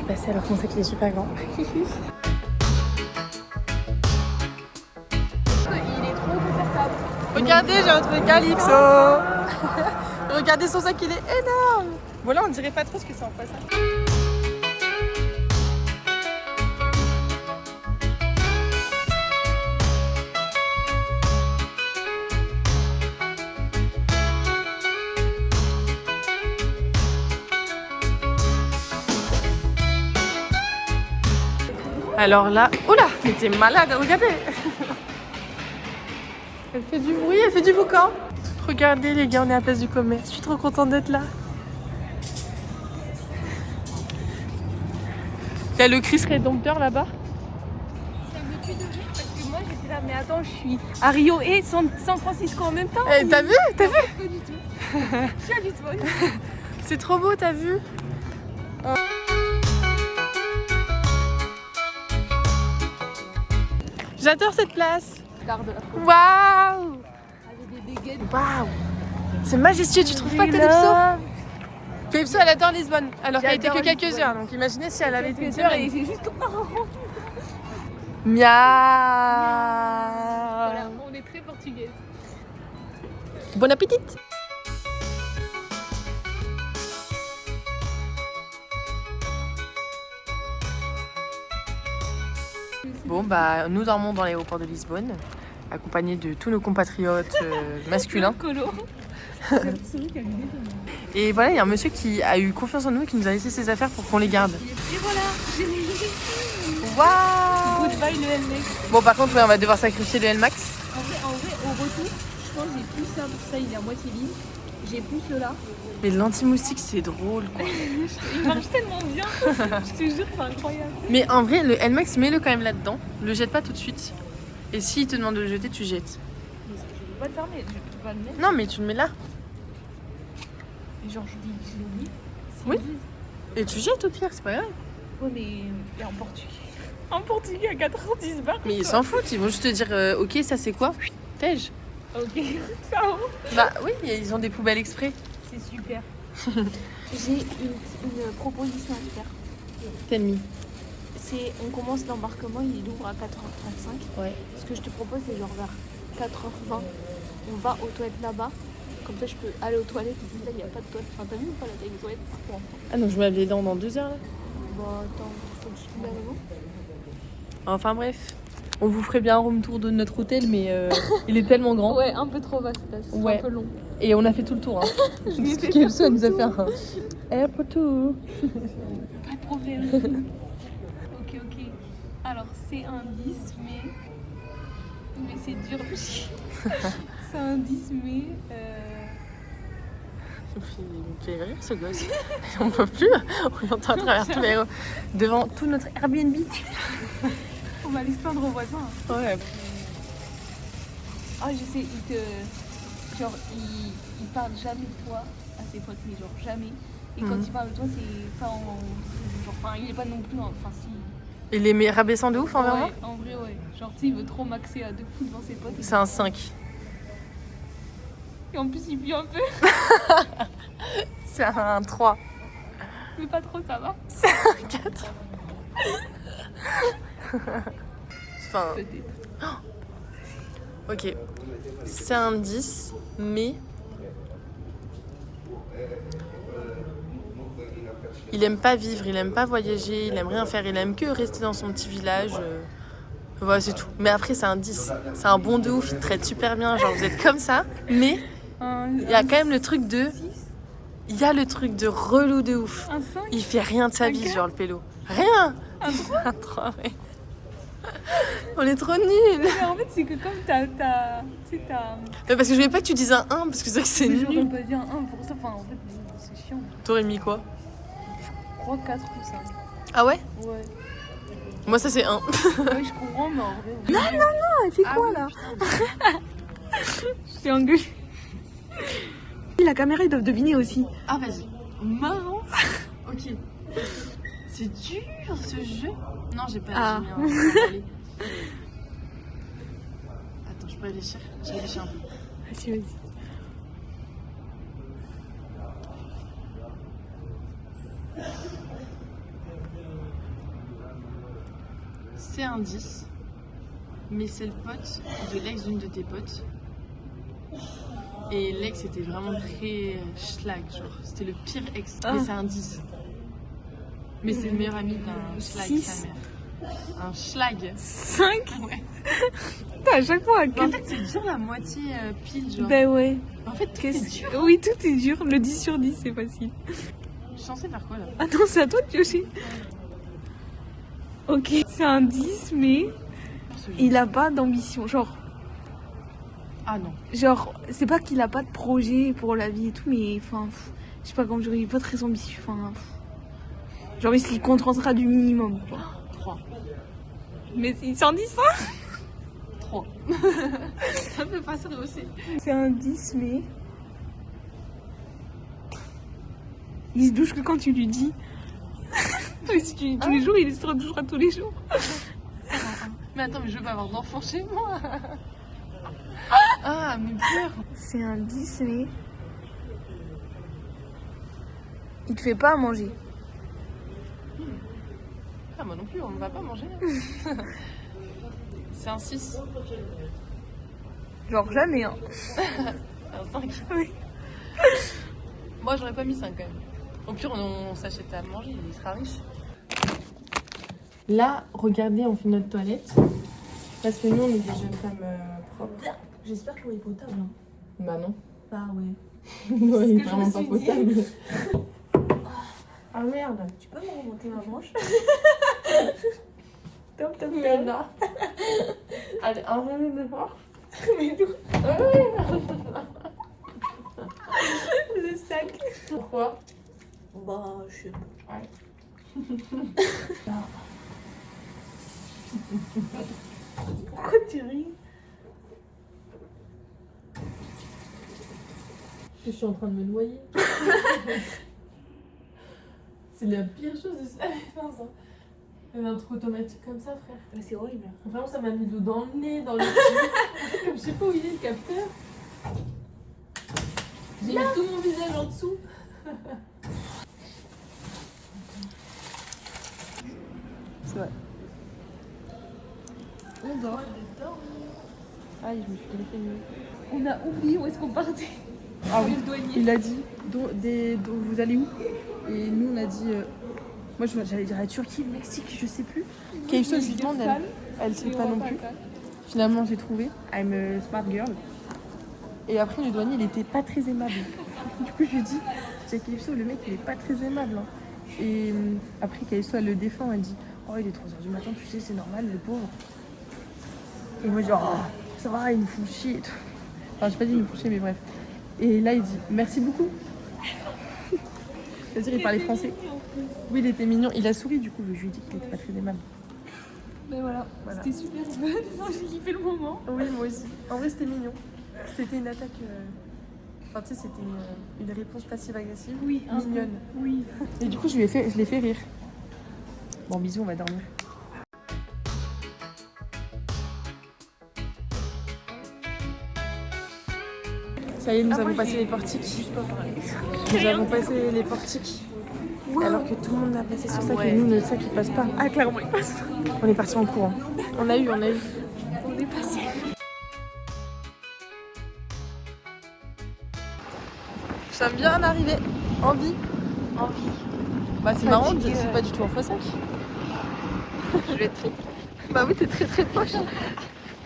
passer alors qu'on sait qu'il est super grand. Il est trop confortable. Regardez, j'ai retrouvé Calypso. Regardez son sac, il est énorme. Bon là, on dirait pas trop ce que c'est en face. Alors là, oula, mais t'es malade, regardez. Elle fait du bruit, elle fait du boucan. Regardez les gars, on est à la place du commerce. Je suis trop contente d'être là. Il y a le Christ Rédempteur là-bas. Ça me tue de rire parce que moi j'étais là, mais attends, je suis à Rio et San Francisco en même temps. Eh, t'as vu? T'as vu? Pas du tout. Je suis à Lisbonne. C'est trop beau, t'as vu? J'adore cette place. Regarde la photo. Waouh! Avec des dégaines. Waouh! C'est majestueux, tu trouves pas Calypso? Calypso, elle adore Lisbonne, alors qu'elle était que J'adore quelques heures. Donc imaginez si elle avait été une Quelques heures semaine. et j'ai juste Miaou! Voilà, on est très portugaise. Bon appétit! Bon bah nous dormons dans l'aéroport de Lisbonne, accompagnés de tous nos compatriotes masculins. Colo. Et voilà, il y a un monsieur qui a eu confiance en nous et qui nous a laissé ses affaires pour qu'on les garde. Et voilà, j'ai mis Waouh! goodbye le LMX. Bon par contre ouais, on va devoir sacrifier le L-Max. En vrai, au retour, je pense que j'ai plus ça, parce que ça il est à moitié vide. J'ai plus cela. Mais l'anti-moustique c'est drôle quoi. Il marche tellement bien. Je te jure, c'est incroyable. Mais en vrai, le L-Max, mets-le quand même là-dedans. Le jette pas tout de suite. Et s'il te demande de le jeter, tu jettes. Mais je peux pas le fermer, je peux pas le mettre. Non, mais tu le mets là. Et genre, je dis, je l'oublie. Oui. Et tu jettes au pire, c'est pas grave. Ouais, mais et en portugais. En portugais à 4h10 barres. Mais ils s'en foutent, ils vont juste te dire ok, ça c'est quoi? Tège. Ok, ciao. Bah oui, ils ont des poubelles exprès. C'est super. J'ai une proposition à te faire. Tell me. C'est, on commence l'embarquement, il ouvre à 4h35. Ouais. Ce que je te propose, c'est genre vers 4h20. On va aux toilettes là-bas. Comme ça, je peux aller aux toilettes. Et là, il n'y a pas de toilettes. Enfin, t'as vu ou pas la taille des toilettes pour enfants? Ah non, je me lave les dents dans 2 heures là. Bah, attends, faut que je trouve la maison. Enfin bref. On vous ferait bien un room tour de notre hôtel, mais il est tellement grand. Ouais, un peu trop vaste, c'est Ouais. un peu long. Et on a fait tout le tour. Hein. Je l'ai fait Calypso, elle tout nous a le fait un airport tour. Pas de problème. Ok. Alors, c'est un 10 mai. Mais c'est dur. C'est un 10 mai. Il me fait rire ce gosse. On peut plus. On entend à travers tous les... devant tout notre Airbnb. On va aller se plaindre aux voisins. Ouais. Ah, je sais, genre, il parle jamais de toi à ses potes, mais genre jamais. Et quand il parle de toi, c'est pas en. Genre, enfin, il est pas non plus. Enfin, si. Il est rabaissant de ouf envers moi. Ouais, en vrai, ouais. Genre, tu sais, il veut trop maxer à 2 fous devant ses potes. C'est un 5. Et en plus, il pue un peu. C'est un 3. Mais pas trop, ça va. C'est un 4. Enfin, Peut-être. ok. C'est un 10, mais... il aime pas vivre, il aime pas voyager, il aime rien faire, il aime que rester dans son petit village. Voilà, c'est tout. Mais après, c'est un 10. C'est un bon de ouf, il te traite super bien. Genre, vous êtes comme ça, mais il y a quand même le truc de... il y a le truc de relou de ouf. Un 5. Il fait rien de sa vie, genre le pélo. Rien. Un 3, ouais. On est trop nuls. Mais en fait, c'est que comme tu sais, t'as. Mais parce que je voulais pas que tu dises un 1, parce que c'est vrai que c'est Mais j'aurais nul. pas dit un 1 pour ça. Enfin, en fait, c'est chiant. T'aurais mis quoi? 3, 4 ou 5. Ah ouais? Ouais. Moi, ça c'est 1. Ouais, je comprends, mais en vrai. Elle fait quoi là? Je suis engueulée. La caméra, ils doivent deviner aussi. Ah, vas-y. Marrant. Ok. C'est dur ce jeu. Non, j'ai pas. Ah. J'ai mis un... Attends, je peux réfléchir. Je réfléchis un peu. Vas-y. c'est un 10, mais c'est le pote de l'ex d'une de tes potes. Et l'ex était vraiment très schlag, genre c'était le pire ex. Mais c'est un 10. Mais c'est le meilleur ami d'un schlag, sa mère. Un schlag. 5. Ouais. Putain, à chaque fois, à En fait, c'est dur la moitié pile, genre. Ben ouais. En fait, tout est dur. Oui, tout est dur. Le 10 sur 10, c'est facile. Je suis censée faire quoi là? Attends, c'est à toi de piocher. Ok, c'est un 10, mais il a pas d'ambition. Ah non. Genre, c'est pas qu'il a pas de projet pour la vie et tout, mais enfin, je sais pas comment dire, il est pas très ambitieux. Enfin, genre, il se contentera du minimum, quoi. 3. Mais c'est 110, hein? 3. Ça peut pas se rehausser. C'est un 10, mais. Il se douche que quand tu lui dis. Mais si tu dis tous les jours, il se redouchera tous les jours. Mais attends, mais je veux pas avoir d'enfant chez moi. Ah, mais peur. C'est un 10, mais. Il te fait pas à manger. Ah, moi non plus, on ne va pas manger. C'est un 6. Genre jamais, hein. Un 5. Oui. Moi, j'aurais pas mis 5 quand même. Au pire, on s'achète à manger, il sera riche. Là, regardez, on fait notre toilette. Parce que nous, on est des jeunes femmes propres. J'espère que l'eau est potable. Hein. Bah non. Bah ouais. Non, il est que je vraiment me pas suis potable. Ah merde. Tu peux me remonter ma manche? Top, top, mais là. Allez, un peu de fort. Mais d'où? Ouais. Le sac. Pourquoi? Bah, je sais pas. Ouais. Pourquoi tu ris? Je suis en train de me noyer. C'est la pire chose de ça. Un truc automatique comme ça, frère. Mais c'est horrible. Vraiment, ça m'a mis de l'eau dans le nez, dans le cul. Comme je sais pas où il est le capteur. J'ai mis tout mon visage en dessous. C'est vrai. On dort. Aïe, je me suis fait mieux. On a oublié où est-ce qu'on partait. Ah oui, Le douanier. il a dit vous allez où? Et nous on a dit moi j'allais dire la Turquie, le Mexique, je sais plus. Kayso je lui demande, elle sait pas non plus. Finalement j'ai trouvé, I'm a smart girl. Et après le douanier il était pas très aimable. Du coup je lui ai dit, j'ai Kayso, le mec il est pas très aimable. Hein. Et après Kayso elle le défend, elle dit oh il est 3h du matin, tu sais c'est normal le pauvre. Et moi je dis oh ça va il nous fout chier et tout. Enfin j'ai pas dit il nous fout chier mais bref. Et là, il dit merci beaucoup. C'est-à-dire, il parlait français. Oui, il était mignon. Il a souri, du coup. Je lui ai dit qu'il était pas très aimable. Ben voilà. C'était super fun. J'ai kiffé le moment. Oui, moi aussi. En vrai, c'était mignon. C'était une attaque. Enfin, tu sais, c'était une réponse passive-agressive. Oui, mignonne. Oui. Et du coup, je l'ai fait rire. Bon, bisous, on va dormir. Ça y est, nous avons passé les portiques. Nous avons passé les portiques. Wow. Alors que tout le monde a passé son sac et nous, notre sac il passe pas. Ah, clairement, il passe pas. On est parti en courant. On a eu. On est passé. Nous sommes bien arrivés. En vie. Bah, c'est marrant, c'est pas du tout en x5. Je vais être très. Bah oui, t'es très très proche.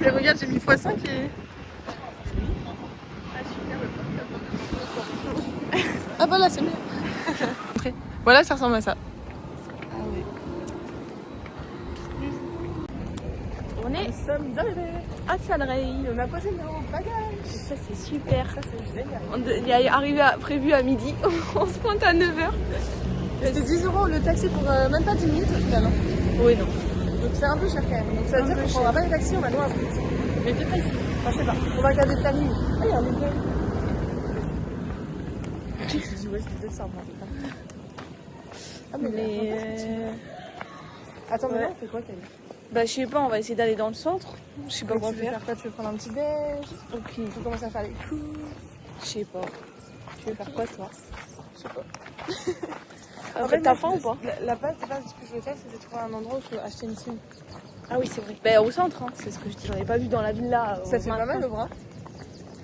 Mais regarde, j'ai mis x5 et. Ah voilà, c'est mieux. Voilà, ça ressemble à ça. On est Sommes arrivés. à Salrey. On a posé nos bagages. Ça, c'est super. Ça, c'est génial. On est arrivé prévu à midi. On se pointe à 9h. C'était 10 € le taxi pour même pas 10 minutes au final. Hein. Oui, non. Donc c'est un peu cher quand même. Donc ça veut dire qu'on prendra pas les taxis, on va loin à plus. Mais peut-être pas ici. Enfin, je sais pas. On va regarder le planning. Ah, il y a un école. Je me suis dit, ouais, c'est ça, moi. Ah, mais attends, mais là, on fait quoi, Camille? Bah, je sais pas, on va essayer d'aller dans le centre. Je sais pas quoi Tu veux faire. faire quoi? Tu veux prendre un petit déj? Ok. Tu veux commencer à faire les coups? Je sais pas. Tu veux faire quoi, toi? Je sais pas. En fait, t'as faim ou pas? La base, ce que je voulais faire, c'était trouver un endroit où je peux acheter une sim. Ah oui, c'est vrai. Ben, au centre, hein. C'est ce que je dis. J'en ai pas vu dans la ville là. Ça fait pas mal le bras.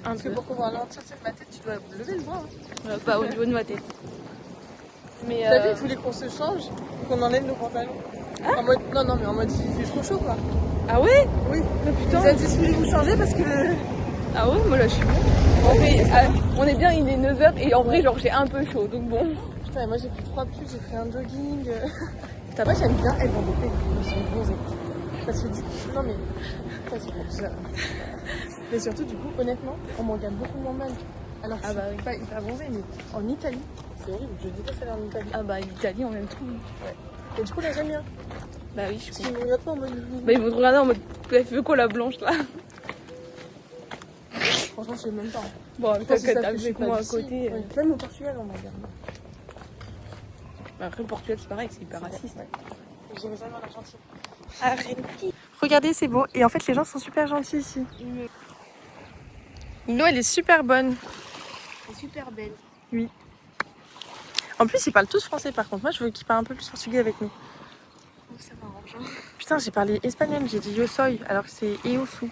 Un Parce que peu. pour pouvoir ralentir de ma tête, tu dois lever le bras. Hein. Pas au niveau de ma tête. Mais T'as vu, il voulait qu'on se change, qu'on enlève nos pantalons. En mode, non, mais en mode, il fait trop chaud quoi. Ah ouais? Oui. Mais putain. Ils ont dit, voulez vous changer parce que. Ah ouais, moi là je suis bon. On est bien, il est 9h et en vrai, genre j'ai un peu chaud donc bon. Putain, et moi j'ai pris 3 pulls, j'ai pris un jogging. Putain, moi j'aime bien être vendée, ils sont bronzés. Parce que du coup, non mais. Ça, c'est bon, mais surtout, du coup, honnêtement, on m'en regarde beaucoup moins mal. Alors que je suis pas hyper bronzée, mais en Italie, c'est horrible, je déteste aller en Italie. Ah bah l'Italie on aime tout. Ouais. Et du coup, là j'aime bien. Bah oui, je Parce suis. qu'ils me regardent pas en mode. Bah ils vont te regarder en mode. Elle fait quoi la blanche là? Franchement, je sais même pas. Bon, Je pense que ça t'as fait vu pas moi à d'ici. côté. Ouais. Même au Portugal, on m'a regardé. Bah après le Portugal c'est pareil, c'est hyper raciste. Ouais. J'irai jamais en Argentine. Arrête. Regardez, c'est beau. Et en fait, les gens sont super gentils ici. L'eau, elle est super bonne. C'est super belle. Oui. En plus, ils parlent tous français par contre. Moi, je veux qu'ils parlent un peu plus portugais avec nous. Oh, ça m'arrange. Putain, j'ai parlé espagnol. J'ai dit yo soy alors que c'est eu su.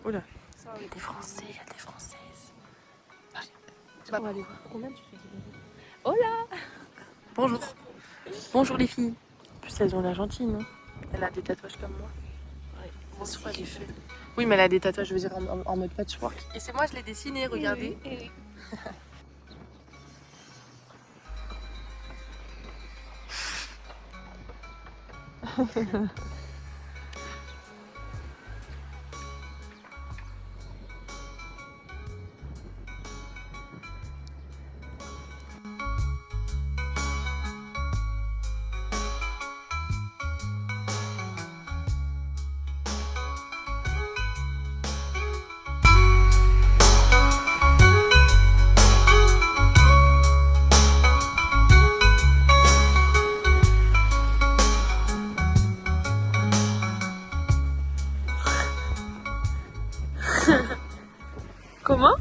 Oh là. Il y a des Français, il y a des Françaises. On va aller voir. Combien tu fais? Hola. Bonjour. Bonjour les filles. En plus, elles ont l'air gentilles, non? Elle a des tatouages comme moi. Ouais. Bonsoir les feux. Oui, mais elle a des tatouages, je veux dire, en mode patchwork. Et c'est moi, je l'ai dessiné, regardez. Oui. Comment?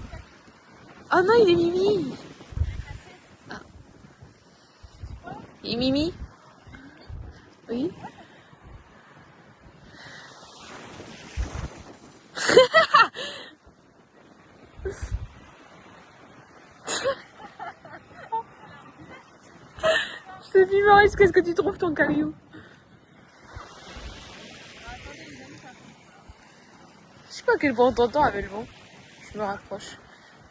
Oh non, il est Mimi. Ah. Il est Mimi? Oui. C'est dit, Maurice, qu'est-ce que tu trouves ton caillou? Je sais pas à quel point on t'entend avec le vent. Je me rapproche.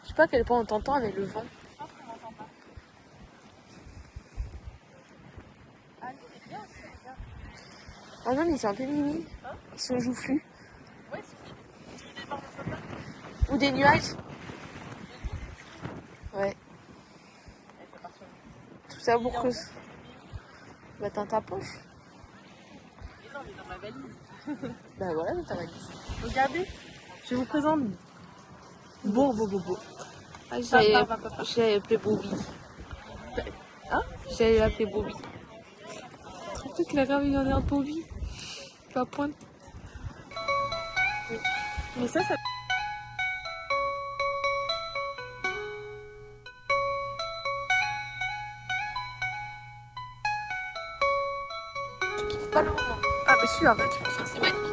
Je sais pas à quel point on t'entend avec le vent. Ah non, mais c'est un peu mimi. Ils sont joufflus. Ou des nuages. Ouais. Tout ça pour que. Bah, dans ta poche. Non, mais dans ma valise. Bah voilà, dans ta valise. Regardez, je vous présente. Beau. Ah, j'ai appelé Bobby. Hein? J'ai appelé Bobby. Trouve que la rame, il en est un Bobby. La pointe. Mais ça. Pas le moment. Ah, mais si, arrête, ça c'est magnifique.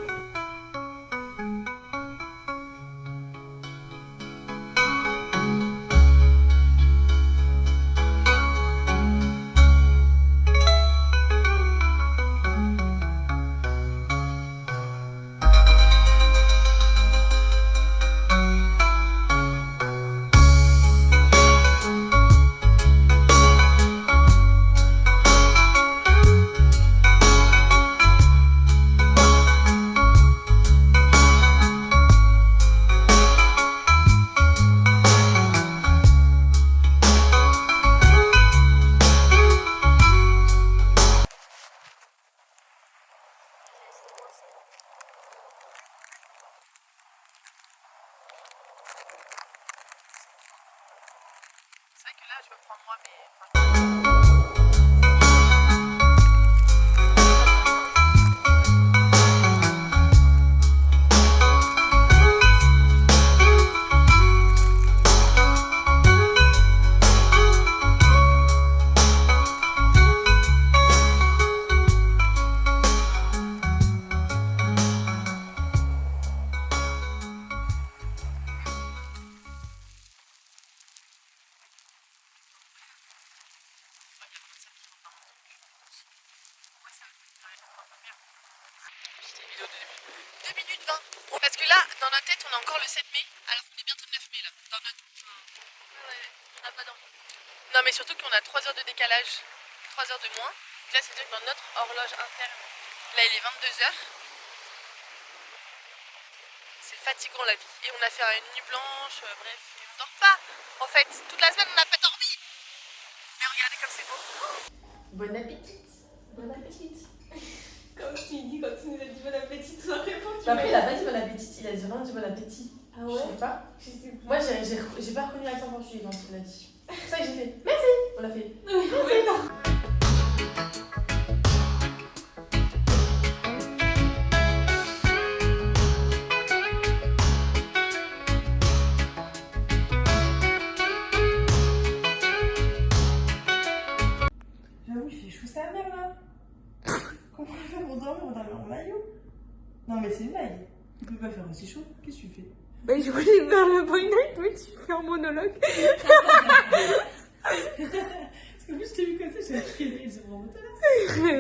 C'est vrai que là, je me prends moi, mais. que là, dans notre tête, on a encore le 7 mai, alors qu'on est bientôt le 9 mai là, dans notre... Ouais, on n'a pas dormi. Non mais surtout qu'on a 3 heures de décalage, 3 heures de moins. Donc là, c'est-à-dire que dans notre horloge interne, là il est 22 heures. C'est fatigant la vie. Et on a fait une nuit blanche, bref, et on dort pas. En fait, toute la semaine on n'a pas dormi. Mais regardez comme c'est beau. Bon appétit. Bon appétit. Comme tu dis quand tu nous as dit bon appétit, tu as répondu. Bah après il a pas dit bon appétit, il a dit vraiment dit bon appétit. Ah ouais? Je sais pas. Je sais plus. Moi j'ai pas reconnu l'accent portugais quand il l'a dit. C'est ça que j'ai fait. Merci. On l'a fait. Merci. J'avoue, il fait chou sa mère là. Comment on fait pour dormir? On dort en maillot? Non, mais c'est une blague. Il peut pas faire aussi chaud. Qu'est-ce que tu fais? Bah, je voulais faire le boy night, mais tu fais un monologue. Parce qu'en plus, je t'ai vu comme ça, j'ai crié. C'est vraiment intéressant.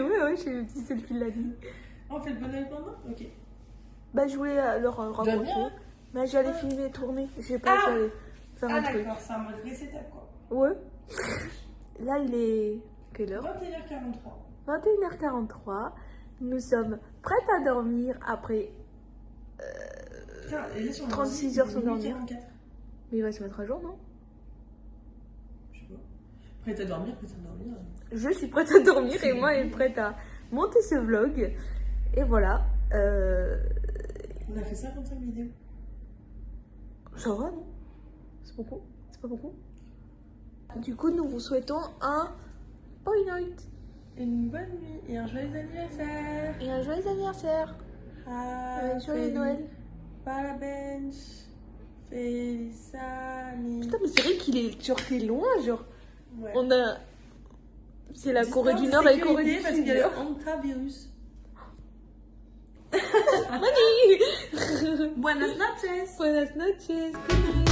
Ouais, j'ai le petit selfie de la nuit. On fait le bonheur pendant? Ok. Bah, je voulais leur raconter. bien. Bah, j'allais filmer, tourner. Je sais pas, j'allais faire Ah, un truc. d'accord, c'est un mode récétable quoi. Ouais. Là, il est. Quelle heure? 21h43. 21h43. Nous sommes prêtes à dormir après. Putain, et là, sur 36 heures sans dormir. 44. Mais il va se mettre à jour, non? Je sais pas. Prête à dormir, prête à dormir. Je suis prête à dormir et moi, elle est prête à monter ce vlog. Et voilà. On a fait 55 vidéos. Ça va, non? C'est beaucoup? C'est pas beaucoup? Du coup, nous vous souhaitons un boy night. Une bonne nuit et un joyeux anniversaire. Et un joyeux anniversaire. Un joyeux Noël. Parabéns. Feliz anniversaire. Putain, mais c'est vrai qu'il est genre t'es loin, genre. Ouais. On a. C'est la Corée du Nord et la Corée du Sud. parce qu'il y a le hantavirus. Mani. Buenas noches. Buenas noches. Good night.